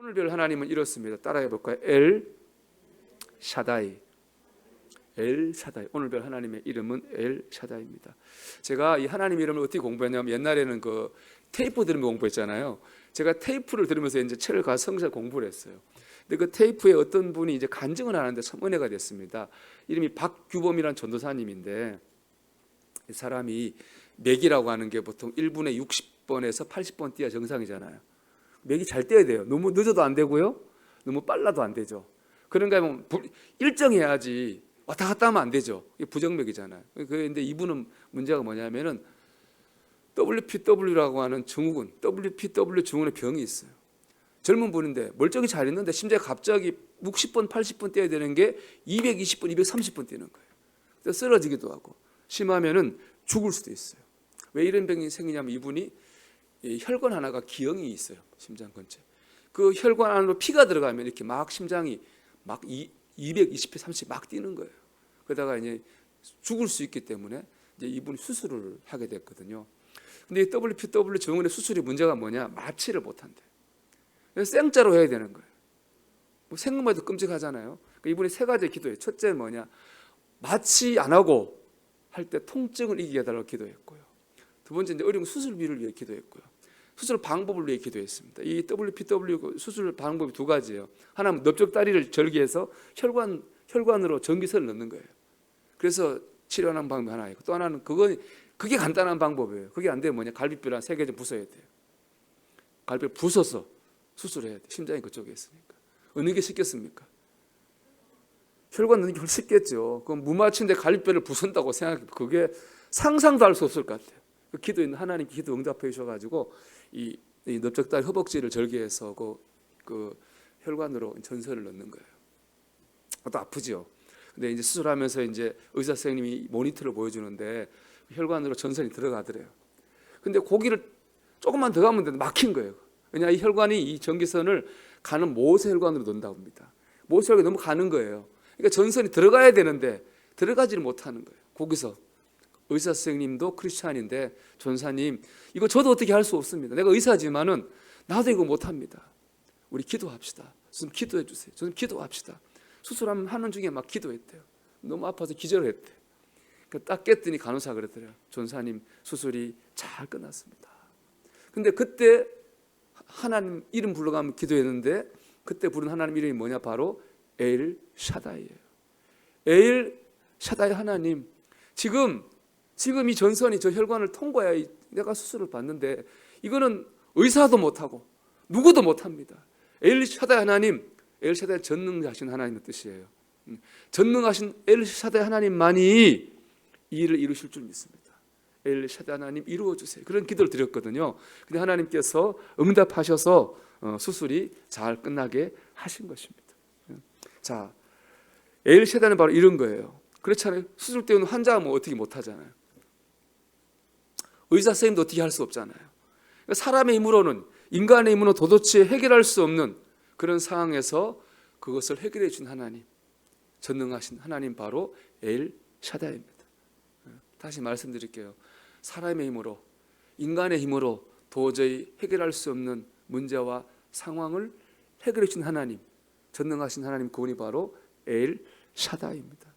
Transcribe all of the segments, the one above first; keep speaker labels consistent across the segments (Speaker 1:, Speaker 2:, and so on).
Speaker 1: 오늘 별 하나님은 이렇습니다. 따라해 볼까요? 엘 샤다이. 엘 샤다이. 오늘 별 하나님의 이름은 엘 샤다이입니다. 제가 이 하나님 이름을 어떻게 공부했냐면 옛날에는 그 테이프 들으면서 공부했잖아요. 제가 테이프를 들으면서 이제 책을 가서 성서 공부를 했어요. 근데 그 테이프에 어떤 분이 이제 간증을 하는데 참 은혜가 됐습니다. 이름이 박규범이라는 전도사님인데 이 사람이 맥이라고 하는 게 보통 1분에 60번에서 80번 뛰어야 정상이잖아요. 맥이 잘 뛰어야 돼요. 너무 늦어도 안 되고요. 너무 빨라도 안 되죠. 그런가 하면 일정해야지 왔다 갔다 하면 안 되죠. 이게 부정맥이잖아요. 그런데 이분은 문제가 뭐냐면은 WPW라고 하는 증후군, WPW 증후군의 병이 있어요. 젊은 분인데 멀쩡히 잘 있는데 심지어 갑자기 60번, 80번 뛰어야 되는 게 220번, 230번 뛰는 거예요. 그래서 쓰러지기도 하고 심하면은 죽을 수도 있어요. 왜 이런 병이 생기냐면 이분이 혈관 하나가 기형이 있어요. 심장 근처에. 그 혈관 안으로 피가 들어가면 이렇게 막 심장이 막 220회, 30 막 뛰는 거예요. 그러다가 이제 죽을 수 있기 때문에 이제 이분이 수술을 하게 됐거든요. 근데 이 WPW 증후군의 수술이 문제가 뭐냐? 마취를 못 한대. 그래서 생짜로 해야 되는 거예요. 뭐 생각만 해도 끔찍하잖아요. 그러니까 이분이 세 가지 기도해요. 첫째는 뭐냐? 마취 안 하고 할 때 통증을 이기게 해달라고 기도했고요. 두 번째 이제 어려운 수술비를 위해 기도했고요. 수술 방법을 위해 기도했습니다. 이 WPW 수술 방법이 두 가지예요. 하나는 넓적다리를 절개해서 혈관으로 전기선을 넣는 거예요. 그래서 치료하는 방법이 하나 있고 또 하나는 그게 간단한 방법이에요. 그게 안 되면 뭐냐? 갈비뼈를 한 3개 좀 부숴야 돼요. 갈비뼈를 부숴서 수술해야 돼요. 심장이 그쪽에 있으니까. 어느 게 쉽겠습니까? 혈관 넣는 게 훨씬 쉽겠죠. 그럼 무마취인데 갈비뼈를 부순다고 생각해 그게 상상도 할 수 없을 것 같아요. 그 기도 있는 하나님 기도 응답해 주셔가지고 이 넓적다리 허벅지를 절개해서 그 혈관으로 전선을 넣는 거예요. 또 아프죠. 근데 이제 수술하면서 이제 의사 선생님이 모니터를 보여주는데 혈관으로 전선이 들어가더래요. 근데 고기를 조금만 더 가면 막힌 거예요. 왜냐 이 혈관이 이 전기선을 가는 모세혈관으로 넣는다고 합니다. 모세혈관이 너무 가는 거예요. 그러니까 전선이 들어가야 되는데 들어가지를 못하는 거예요. 거기서 의사 선생님도 크리스찬인데 전사님 이거 저도 어떻게 할 수 없습니다. 내가 의사지만은 나도 이거 못합니다. 우리 기도합시다. 좀 기도해 주세요. 좀 기도합시다. 수술하는 중에 막 기도했대요. 너무 아파서 기절을 했대요. 딱 깼더니 간호사가 그랬더래요. 전사님 수술이 잘 끝났습니다. 근데 그때 하나님 이름 불러가면 기도했는데 그때 부른 하나님 이름이 뭐냐? 바로 엘 샤다이예요. 엘 샤다이 하나님 지금 이 전선이 저 혈관을 통과해야 내가 수술을 받는데 이거는 의사도 못하고 누구도 못합니다. 엘 샤다이 하나님, 엘 샤다이 전능하신 하나님의 뜻이에요. 전능하신 엘 샤다이 하나님만이 이 일을 이루실 줄 믿습니다. 엘 샤다이 하나님 이루어 주세요. 그런 기도를 드렸거든요. 근데 하나님께서 응답하셔서 수술이 잘 끝나게 하신 것입니다. 자, 엘 샤다이는 바로 이런 거예요. 그렇잖아요. 수술 때는 환자가 뭐 어떻게 못 하잖아요. 의사 선생님도 어떻게 할 수 없잖아요. 그러니까 사람의 힘으로는 인간의 힘으로 도대체 해결할 수 없는 그런 상황에서 그것을 해결해 준 하나님, 전능하신 하나님 바로 엘 샤다이입니다. 다시 말씀드릴게요. 사람의 힘으로, 인간의 힘으로 도저히 해결할 수 없는 문제와 상황을 해결해 준 하나님, 전능하신 하나님 그분이 바로 엘 샤다이입니다.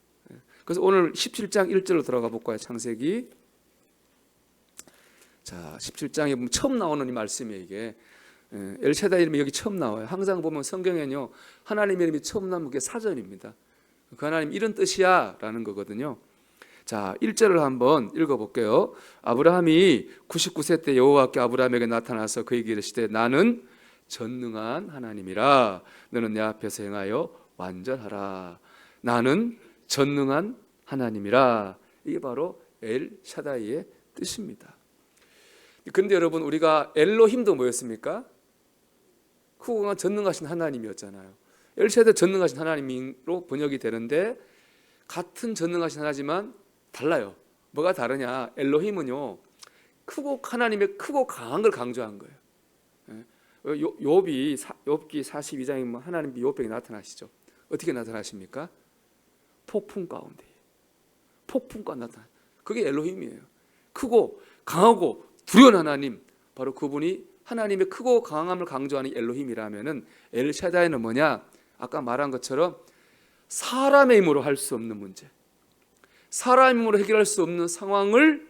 Speaker 1: 그래서 오늘 17장 1절로 들어가 볼까요? 창세기. 자, 17장에 보면 처음 나오는 이 말씀이에요. 이게 엘 샤다이 이름이 여기 처음 나와요. 항상 보면 성경에는요 하나님 이름이 처음 나오는 게 사전입니다. 그 하나님 이런 뜻이야 라는 거거든요. 자, 1절을 한번 읽어볼게요. 아브라함이 99세 때 여호와께 아브라함에게 나타나서 그에게 이르시되 나는 전능한 하나님이라 너는 내 앞에서 행하여 완전하라. 나는 전능한 하나님이라. 이게 바로 엘 샤다이의 뜻입니다. 그런데 여러분 우리가 엘로힘도 뭐였습니까? 크고 강한 전능하신 하나님이었잖아요. 엘 샤다이 전능하신 하나님으로 번역이 되는데 같은 전능하신 하나지만 달라요. 뭐가 다르냐? 엘로힘은요 하나님의 크고 강한 걸 강조한 거예요. 욥기 42장에 하나님 욥에게 나타나시죠. 어떻게 나타나십니까? 폭풍 가운데 나타나. 그게 엘로힘이에요. 크고 강하고 두려운 하나님, 바로 그분이 하나님의 크고 강함을 강조하는 엘로힘이라면은 엘샤다이는 뭐냐? 아까 말한 것처럼 사람의 힘으로 할 수 없는 문제, 사람의 힘으로 해결할 수 없는 상황을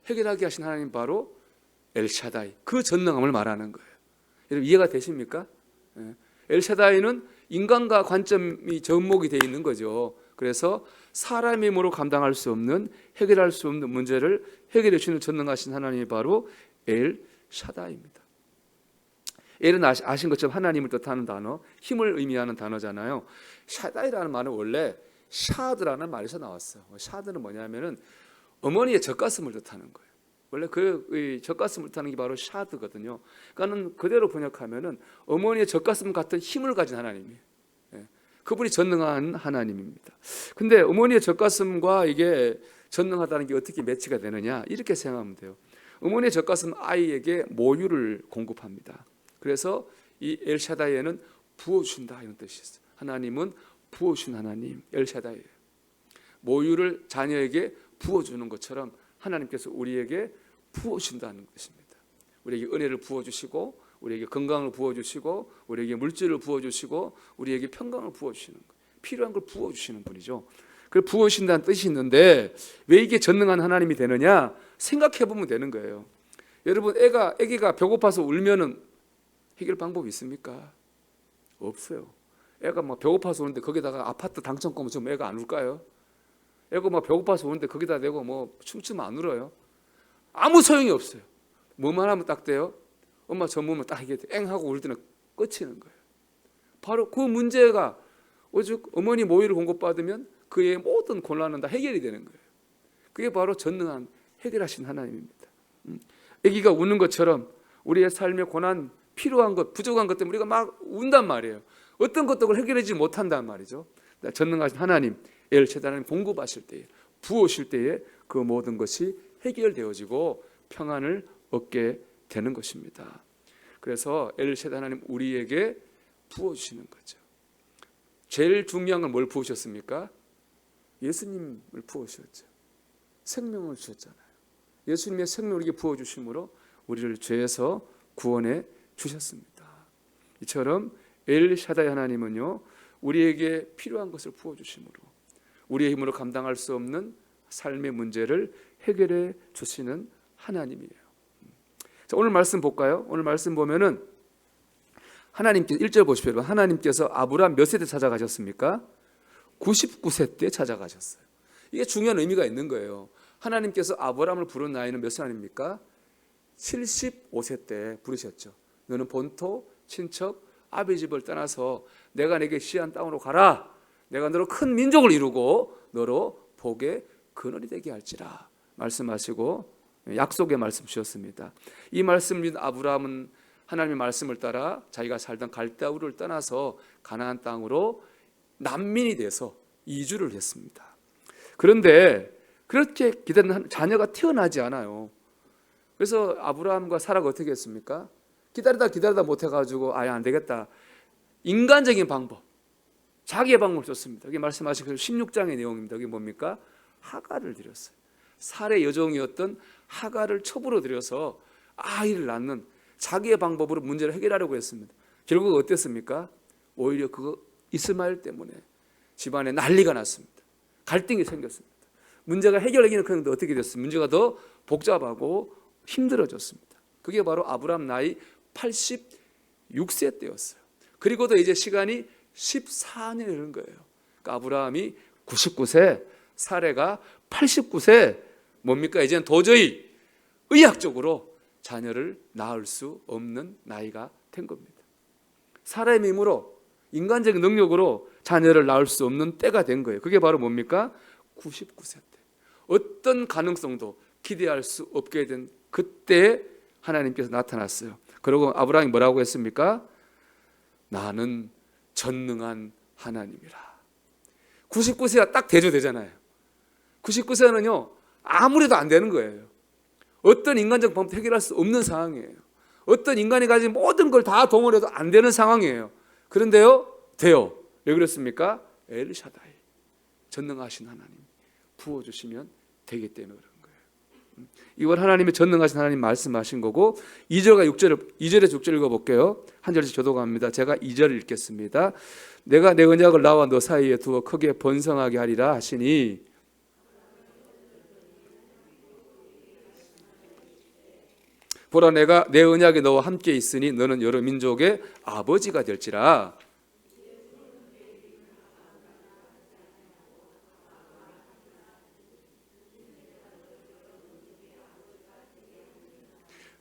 Speaker 1: 해결하게 하신 하나님, 바로 엘샤다이, 그 전능함을 말하는 거예요. 여러분 이해가 되십니까? 엘샤다이는 인간과 관점이 접목이 되어 있는 거죠. 그래서 사람의 힘으로 감당할 수 없는, 해결할 수 없는 문제를 해결해 주시는 전능하신 하나님이 바로 엘샤다이입니다. 엘은 아신 것처럼 하나님을 뜻하는 단어, 힘을 의미하는 단어잖아요. 샤다이라는 말은 원래 샤드라는 말에서 나왔어요. 샤드는 뭐냐면은 어머니의 젖가슴을 뜻하는 거예요. 원래 그 젖가슴을 뜻하는 게 바로 샤드거든요. 그러니까는 그대로 번역하면은 어머니의 젖가슴 같은 힘을 가진 하나님이에요. 그분이 전능한 하나님입니다. 근데 어머니의 젖가슴과 이게 전능하다는 게 어떻게 매치가 되느냐, 이렇게 생각하면 돼요. 어머니의 젖가슴 아이에게 모유를 공급합니다. 그래서 이 엘샤다이에는 부어준다, 이런 뜻이 있어요. 하나님은 부어준 하나님, 엘샤다이예요. 모유를 자녀에게 부어주는 것처럼 하나님께서 우리에게 부어준다는 것입니다. 우리에게 은혜를 부어주시고, 우리에게 건강을 부어주시고, 우리에게 물질을 부어주시고, 우리에게 평강을 부어주시는 거예요. 필요한 걸 부어주시는 분이죠. 그 부어주신다는 뜻이 있는데 왜 이게 전능한 하나님이 되느냐 생각해보면 되는 거예요. 여러분 애기가 배고파서 울면은 해결 방법이 있습니까? 없어요. 애가 막 배고파서 오는데 거기다가 아파트 당첨권을 주면 애가 안 울까요? 애가 막 배고파서 오는데 거기다 대고 뭐 춤추면 안 울어요? 아무 소용이 없어요. 뭐만 하면 딱 돼요? 엄마 저 몸을 딱 이게 엥 하고 울 때는 끝이는 거예요. 바로 그 문제가 오죽 어머니 모유를 공급받으면 그의 모든 곤란은 다 해결이 되는 거예요. 그게 바로 전능한 해결하신 하나님입니다. 아기가 우는 것처럼 우리의 삶의 고난, 필요한 것, 부족한 것 때문에 우리가 막 운단 말이에요. 어떤 것도 해결하지 못한단 말이죠. 전능하신 하나님, 엘샤다이는 공급하실 때에, 부으실 때에 그 모든 것이 해결되어지고 평안을 얻게 되는 것입니다. 그래서 엘샤다이 하나님 우리에게 부어주시는 거죠. 제일 중요한 건 뭘 부으셨습니까? 예수님을 부으셨죠. 생명을 주셨잖아요. 예수님의 생명을 우리에게 부어주심으로 우리를 죄에서 구원해 주셨습니다. 이처럼 엘샤다이 하나님은요, 우리에게 필요한 것을 부어주심으로 우리의 힘으로 감당할 수 없는 삶의 문제를 해결해 주시는 하나님이에요. 자, 오늘 말씀 볼까요? 오늘 말씀 보면은 하나님께서 1절 보십시오. 여러분. 하나님께서 아브라함 몇 세대 찾아가셨습니까? 99세 때 찾아가셨어요. 이게 중요한 의미가 있는 거예요. 하나님께서 아브라함을 부른 나이는 몇 살 아닙니까? 75세 때 부르셨죠. 너는 본토, 친척, 아비 집을 떠나서 내가 내게 시한 땅으로 가라. 내가 너로 큰 민족을 이루고 너로 복의 근원이 되게 할지라 말씀하시고 약속의 말씀 주셨습니다. 이 말씀을 믿은 아브라함은 하나님의 말씀을 따라 자기가 살던 갈대아 우르를 떠나서 가나안 땅으로 난민이 돼서 이주를 했습니다. 그런데 그렇게 기다리는 자녀가 태어나지 않아요. 그래서 아브라함과 사라가 어떻게 했습니까? 기다리다 못해가지고 아예 안 되겠다. 인간적인 방법, 자기의 방법을 썼습니다. 여기 말씀하신 16장의 내용입니다. 여기 뭡니까? 하갈을 드렸어요. 살의 여종이었던 하갈을 첩으로 들여서 아이를 낳는 자기의 방법으로 문제를 해결하려고 했습니다. 결국 어땠습니까? 오히려 그 이스마엘 때문에 집안에 난리가 났습니다. 갈등이 생겼습니다. 문제가 해결되기는 그런데 어떻게 됐습니까? 문제가 더 복잡하고 힘들어졌습니다. 그게 바로 아브라함 나이 86세 때였어요. 그리고도 이제 시간이 14년이 흐른 거예요. 그러니까 아브라함이 99세, 사레가 89세, 뭡니까? 이제는 도저히 의학적으로 자녀를 낳을 수 없는 나이가 된 겁니다. 사람의 힘으로, 인간적인 능력으로 자녀를 낳을 수 없는 때가 된 거예요. 그게 바로 뭡니까? 99세 때. 어떤 가능성도 기대할 수 없게 된 그때 하나님께서 나타났어요. 그리고 아브라함이 뭐라고 했습니까? 나는 전능한 하나님이라. 99세가 딱 대조되잖아요. 99세는요 아무래도 안 되는 거예요. 어떤 인간적 방법도 해결할 수 없는 상황이에요. 어떤 인간이 가진 모든 걸 다 동원해도 안 되는 상황이에요. 그런데요 돼요. 왜 그렇습니까? 엘샤다이, 전능하신 하나님 부어주시면 되기 때문에 그런 거예요. 이걸 하나님의 전능하신 하나님 말씀하신 거고 2절과 2절에서 6절 읽어볼게요. 한 절씩 교독합니다. 제가 2절을 읽겠습니다. 내가 내 언약을 나와 너 사이에 두어 크게 번성하게 하리라 하시니 보라 내가 내 언약에 너와 함께 있으니 너는 여러 민족의 아버지가 될지라.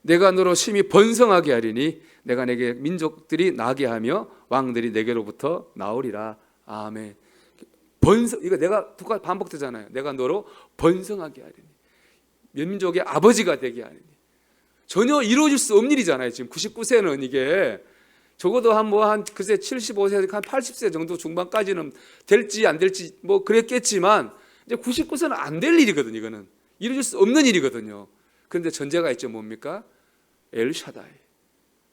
Speaker 1: 내가 너로 심히 번성하게 하리니 내가 내게 민족들이 나게 하며 왕들이 내게로부터 나오리라. 아멘. 번성, 이거 내가 두 가지 반복되잖아요. 내가 너로 번성하게 하리니 몇 민족의 아버지가 되게 하리니. 전혀 이루어질 수 없는 일이잖아요. 지금 99세는 이게 적어도 한 글쎄 75세 한 80세 정도 중반까지는 될지 안 될지 뭐 그랬겠지만 이제 99세는 안 될 일이거든요. 이거는 이루어질 수 없는 일이거든요. 그런데 전제가 있죠. 뭡니까? 엘샤다이,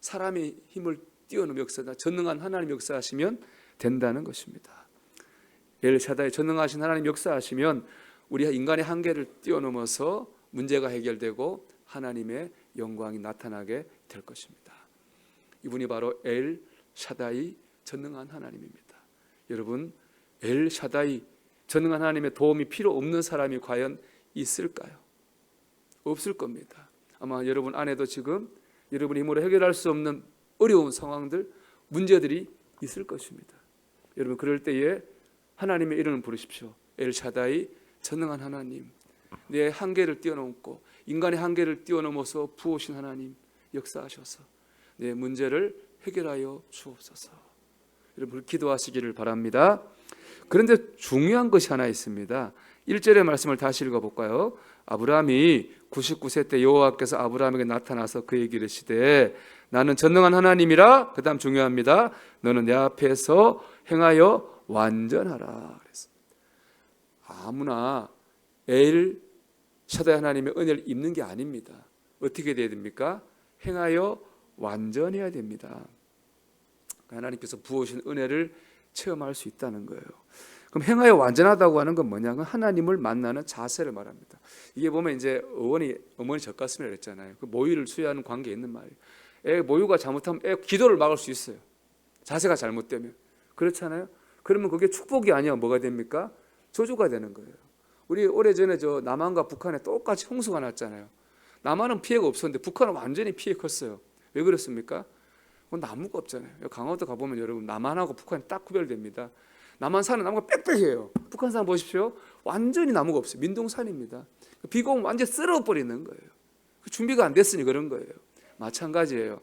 Speaker 1: 사람의 힘을 뛰어넘는 역사다. 전능한 하나님 역사하시면 된다는 것입니다. 엘샤다이, 전능하신 하나님 역사하시면 우리 인간의 한계를 뛰어넘어서 문제가 해결되고 하나님의 영광이 나타나게 될 것입니다. 이분이 바로 엘샤다이, 전능한 하나님입니다. 여러분, 엘샤다이, 전능한 하나님의 도움이 필요 없는 사람이 과연 있을까요? 없을 겁니다. 아마 여러분 안에도 지금 여러분 힘으로 해결할 수 없는 어려운 상황들, 문제들이 있을 것입니다. 여러분 그럴 때에 하나님의 이름을 부르십시오. 엘샤다이, 전능한 하나님, 내 한계를 뛰어넘고 인간의 한계를 뛰어넘어서 부으신 하나님 역사하셔서 내 문제를 해결하여 주옵소서. 여러분 기도하시기를 바랍니다. 그런데 중요한 것이 하나 있습니다. 1절의 말씀을 다시 읽어볼까요? 아브라함이 99세 때 여호와께서 아브라함에게 나타나서 그에게 이르시되 나는 전능한 하나님이라. 그 다음 중요합니다. 너는 내 앞에서 행하여 완전하라 그랬습니다. 아무나 엘샤다이 하나님의 은혜를 입는 게 아닙니다. 어떻게 돼야 됩니까? 행하여 완전해야 됩니다. 하나님께서 부으신 은혜를 체험할 수 있다는 거예요. 그럼 행하여 완전하다고 하는 건 뭐냐? 하나님을 만나는 자세를 말합니다. 이게 보면 이제 어머니 젖가슴이라고 그랬잖아요. 그 모유를 수유하는 관계에 있는 말이에요. 애 모유가 잘못하면 애 기도를 막을 수 있어요. 자세가 잘못되면. 그렇잖아요. 그러면 그게 축복이 아니야 뭐가 됩니까? 저주가 되는 거예요. 우리 오래전에 남한과 북한에 똑같이 홍수가 났잖아요. 남한은 피해가 없었는데 북한은 완전히 피해 컸어요. 왜 그렇습니까? 나무가 없잖아요. 강원도 가보면 여러분 남한하고 북한이 딱 구별됩니다. 남한 산은 나무가 빽빽해요. 북한 산 보십시오. 완전히 나무가 없어요. 민둥산입니다. 비가 오면 완전히 쓸어버리는 거예요. 준비가 안 됐으니 그런 거예요. 마찬가지예요.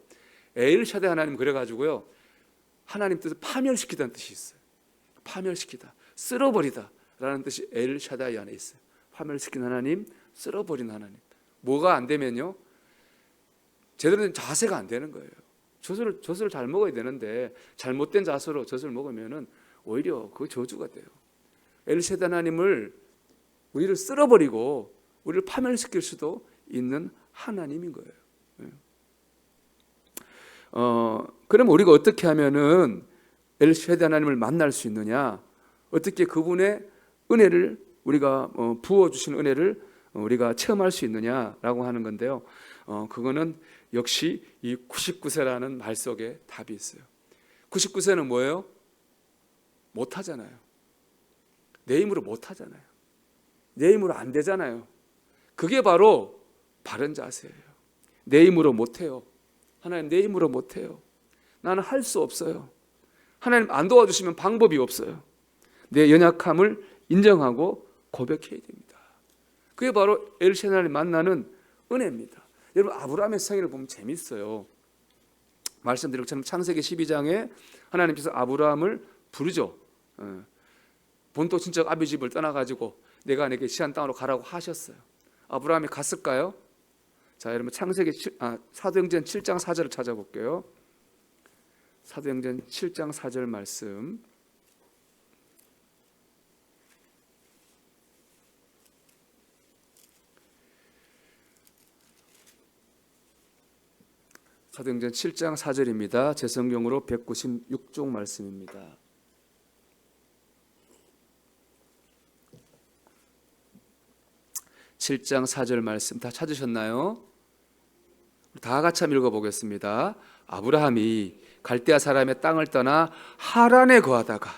Speaker 1: 엘샤다이 하나님 그래가지고요. 하나님 뜻을 파멸시키다는 뜻이 있어요. 파멸시키다, 쓸어버리다 라는 뜻이 엘샤다이 안에 있어요. 파멸시킨 하나님, 쓸어버린 하나님. 뭐가 안 되면요? 제대로 된 자세가 안 되는 거예요. 젖을 잘 먹어야 되는데 잘못된 자세로 젖을 먹으면은 오히려 그 저주가 돼요. 엘샤다이 하나님을 우리를 쓸어버리고 우리를 파멸시킬 수도 있는 하나님인 거예요. 그럼 우리가 어떻게 하면은 엘샤다이 하나님을 만날 수 있느냐? 어떻게 그분의 은혜를 우리가 부어주신 은혜를 우리가 체험할 수 있느냐라고 하는 건데요. 그거는 역시 이 99세라는 말 속에 답이 있어요. 99세는 뭐예요? 못하잖아요. 내 힘으로 못하잖아요. 내 힘으로 안 되잖아요. 그게 바로 바른 자세예요. 내 힘으로 못해요. 하나님 내 힘으로 못해요. 나는 할 수 없어요. 하나님 안 도와주시면 방법이 없어요. 내 연약함을 인정하고 고백해야 됩니다. 그게 바로 엘샤다이를 만나는 은혜입니다. 여러분 아브라함의 생애를 보면 재밌어요. 말씀드린 것처럼 창세기 12장에 하나님께서 아브라함을 부르죠. 본토 친척 아비 집을 떠나가지고 내가 내게 시한 땅으로 가라고 하셨어요. 아브라함이 갔을까요? 자, 여러분 사도행전 7장 4절을 찾아볼게요. 사도행전 7장 4절 말씀. 사도행전 7장 4절입니다. 제 성경으로 196쪽 말씀입니다. 7장 4절 말씀 다 찾으셨나요? 다 같이 한번 읽어보겠습니다. 아브라함이 갈대아 사람의 땅을 떠나 하란에 거하다가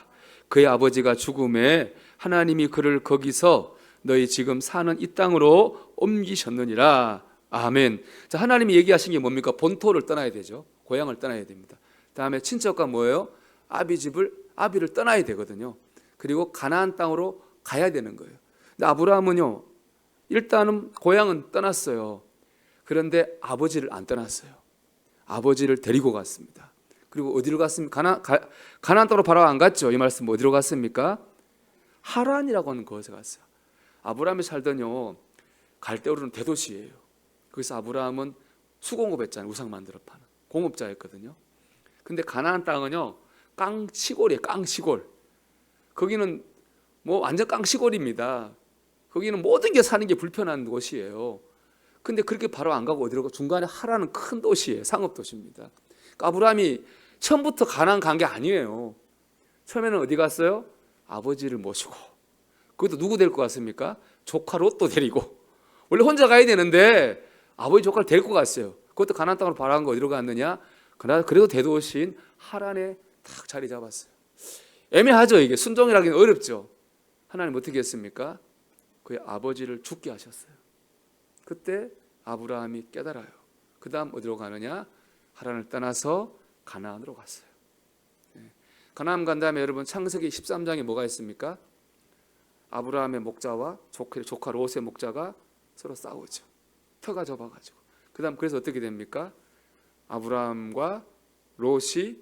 Speaker 1: 그의 아버지가 죽음에 하나님이 그를 거기서 너희 지금 사는 이 땅으로 옮기셨느니라. 아멘. 자, 하나님이 얘기하신 게 뭡니까? 본토를 떠나야 되죠. 고향을 떠나야 됩니다. 다음에 친척과 뭐예요? 아비를 떠나야 되거든요. 그리고 가나안 땅으로 가야 되는 거예요. 근데 아브라함은요, 일단은 고향은 떠났어요. 그런데 아버지를 안 떠났어요. 아버지를 데리고 갔습니다. 그리고 어디로 갔습니까? 가나안 땅으로 바로 안 갔죠. 이 말씀 어디로 갔습니까? 하란이라고 하는 곳에 갔어요. 아브라함이 살던요, 갈대오르는 대도시예요. 그래서 아브라함은 수공업했잖아요. 우상 만들어 파는 공업자였거든요. 근데 가나안 땅은요, 깡시골이에요. 깡시골. 거기는 뭐 완전 깡시골입니다. 거기는 모든 게 사는 게 불편한 곳이에요. 근데 그렇게 바로 안 가고 어디로 가고 중간에 하라는 큰 도시예요. 상업 도시입니다. 그러니까 아브라함이 처음부터 가나안 간 게 아니에요. 처음에는 어디 갔어요? 아버지를 모시고. 그것도 누구 데리고 갔습니까? 조카 롯도 데리고. 원래 혼자 가야 되는데 아버지 조카를 데리고 갔어요. 그것도 가나안 땅으로 바로 간 거 어디로 갔느냐? 그래도 대도시인 하란에 딱 자리 잡았어요. 애매하죠. 이게 순종이라기는 어렵죠. 하나님 어떻게 했습니까? 그의 아버지를 죽게 하셨어요. 그때 아브라함이 깨달아요. 그 다음 어디로 가느냐? 하란을 떠나서 가나안으로 갔어요. 가나안 간 다음에 여러분 창세기 13장에 뭐가 있습니까? 아브라함의 목자와 조카 롯의 목자가 서로 싸우죠. 터가 좁아가지고. 그 다음 그래서 어떻게 됩니까? 아브라함과 롯이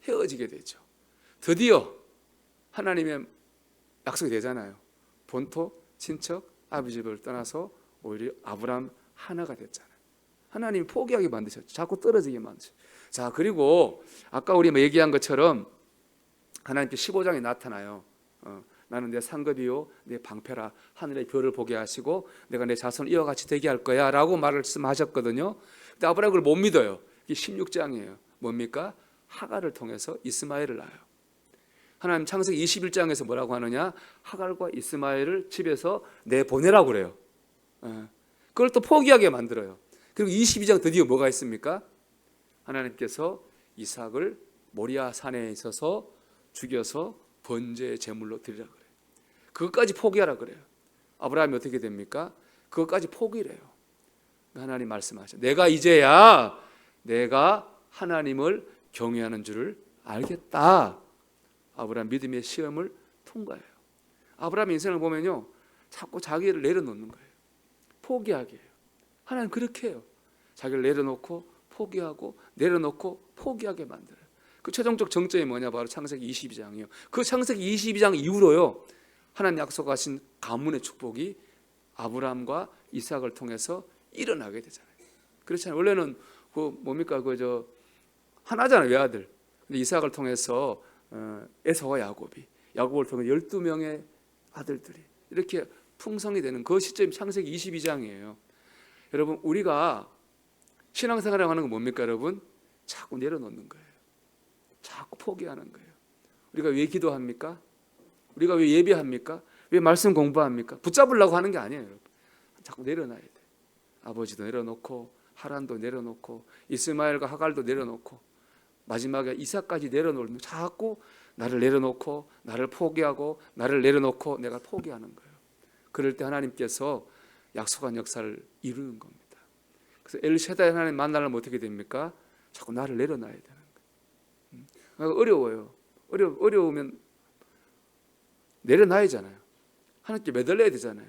Speaker 1: 헤어지게 되죠. 드디어 하나님의 약속이 되잖아요. 본토, 친척, 아비 집을 떠나서 오히려 아브라함 하나가 됐잖아요. 하나님이 포기하게 만드셨죠. 자꾸 떨어지게 만드셨죠. 자, 그리고 아까 우리 얘기한 것처럼 하나님께 15장에 나타나요. 나는 내 상급이요 내 방패라. 하늘의 별을 보게 하시고 내가 내 자손을 이와 같이 되게 할 거야 라고 말씀하셨거든요. 근데 아브라함을 못 믿어요. 이게 16장이에요. 뭡니까? 하갈을 통해서 이스마엘을 낳아요. 하나님 창세기 21장에서 뭐라고 하느냐? 하갈과 이스마엘을 집에서 내보내라고 그래요. 그걸 또 포기하게 만들어요. 그리고 22장 드디어 뭐가 있습니까? 하나님께서 이삭을 모리아 산에 있어서 죽여서 번제의 제물로 드리라 그래요. 그것까지 포기하라 그래요. 아브라함이 어떻게 됩니까? 그것까지 포기를 해요. 하나님 말씀하셔. 내가 이제야 내가 하나님을 경외하는 줄을 알겠다. 아브라함 믿음의 시험을 통과해요. 아브라함 인생을 보면요, 자꾸 자기를 내려놓는 거예요. 포기하게 해요. 하나님 그렇게 해요. 자기를 내려놓고 포기하고 내려놓고 포기하게 만들어요. 그 최종적 정점이 뭐냐? 바로 창세기 22장이에요. 그 창세기 22장 이후로요, 하나님 약속하신 가문의 축복이 아브라함과 이삭을 통해서 일어나게 되잖아요. 그렇잖아요. 원래는 그 뭡니까? 그저 하나잖아요, 외아들. 근데 이삭을 통해서 에서와 야곱을 통해 12명의 아들들이 이렇게 풍성이 되는 그 시점이 창세기 22장이에요. 여러분, 우리가 신앙생활을 하는 건 뭡니까? 여러분, 자꾸 내려놓는 거예요. 자꾸 포기하는 거예요. 우리가 왜 기도합니까? 우리가 왜 예배합니까? 왜 말씀 공부합니까? 붙잡으려고 하는 게 아니에요. 여러분, 자꾸 내려놔야 돼. 아버지도 내려놓고 하란도 내려놓고 이스마엘과 하갈도 내려놓고 마지막에 이삭까지 내려놓는, 자꾸 나를 내려놓고 나를 포기하고 나를 내려놓고 내가 포기하는 거예요. 그럴 때 하나님께서 약속한 역사를 이루는 겁니다. 그래서 엘샤다이 하나님 만나려면 어떻게 됩니까? 자꾸 나를 내려놔야 되는 거예요. 어려워요. 어려우면 내려놔야잖아요. 하나님께 매달려야 되잖아요.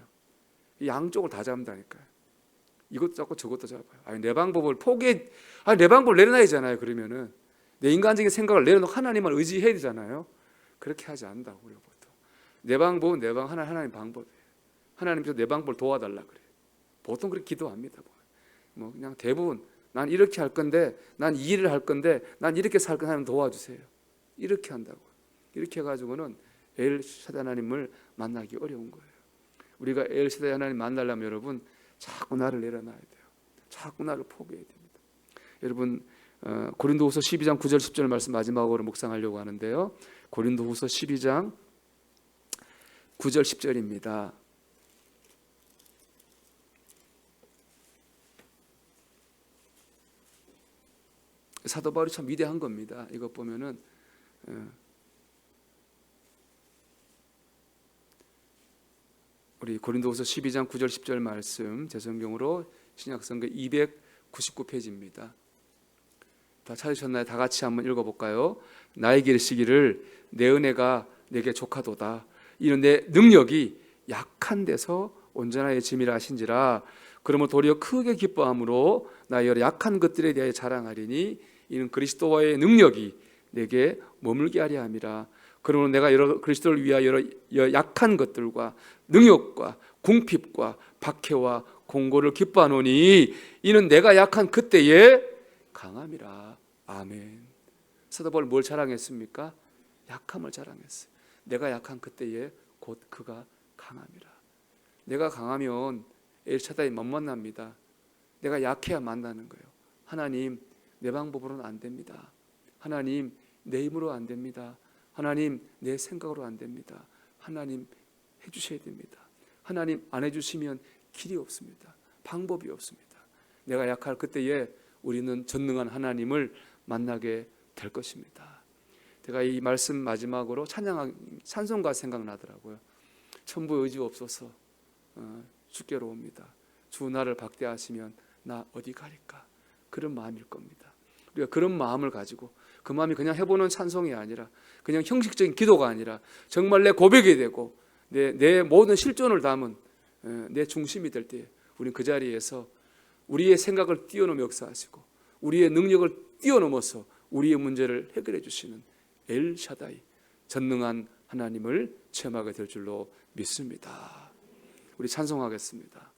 Speaker 1: 양쪽을 다 잡는다니까요. 이것도 잡고 저것도 잡아요. 내 방법을 내 방법을 내려놔야잖아요. 그러면은 내 인간적인 생각을 내려놓고 하나님을 의지해야 되잖아요. 그렇게 하지 않는다고 우리가 보통. 내 방법은 하나님 방법이에요. 하나님께서 내 방법을 도와달라 그래요. 보통 그렇게 기도합니다. 뭐 그냥 대부분 난 이렇게 할 건데, 난 이 일을 할 건데, 난 이렇게 살 건데 하나님 도와주세요. 이렇게 한다고. 이렇게 해가지고는 엘샤다이 하나님을 만나기 어려운 거예요. 우리가 엘샤다이 하나님 만나려면 여러분 자꾸 나를 내려놔야 돼요. 자꾸 나를 포기해야 됩니다. 여러분 고린도후서 12장 9절 10절 말씀 마지막으로 묵상하려고 하는데요. 고린도후서 12장 9절 10절입니다. 사도 바울이 참 위대한 겁니다. 이것 보면은 우리 고린도후서 12장 9절 10절 말씀 제 성경으로 신약성경 299페이지입니다. 다 찾으셨나요? 다 같이 한번 읽어볼까요? 나에게 이르시기를 내 은혜가 내게 족하도다. 이는 내 능력이 약한 데서 온전하여 짐이라 하신지라. 그러므로 도리어 크게 기뻐함으로 나의 여러 약한 것들에 대하여 자랑하리니 이는 그리스도와의 능력이 내게 머물게 하려 함이라. 그러므로 내가 여러 그리스도를 위하여 여러 약한 것들과 능력과 궁핍과 박해와 공고를 기뻐하노니 이는 내가 약한 그때에 강함이라. 아멘. 사도 바울 뭘 자랑했습니까? 약함을 자랑했어요. 내가 약한 그때에 곧 그가 강함이라. 내가 강하면 엘샤다이 못 만납니다. 내가 약해야 만나는 거예요. 하나님, 내 방법으로는 안 됩니다. 하나님, 내 힘으로 안 됩니다. 하나님, 내 생각으로 안 됩니다. 하나님, 해주셔야 됩니다. 하나님 안 해주시면 길이 없습니다. 방법이 없습니다. 내가 약할 그때에 우리는 전능한 하나님을 만나게 될 것입니다. 제가 이 말씀 마지막으로 찬송가 생각나더라고요. 천부 의지 없어서 주께로 옵니다. 주 나를 박대하시면 나 어디 가리까? 그런 마음일 겁니다. 우리가 그런 마음을 가지고 그 마음이 그냥 해보는 찬송이 아니라 그냥 형식적인 기도가 아니라 정말 내 고백이 되고 내 모든 실존을 담은 내 중심이 될 때 우리는 그 자리에서 우리의 생각을 뛰어넘어 역사하시고 우리의 능력을 뛰어넘어서 우리의 문제를 해결해 주시는 엘샤다이 전능한 하나님을 체험하게 될 줄로 믿습니다. 우리 찬송하겠습니다.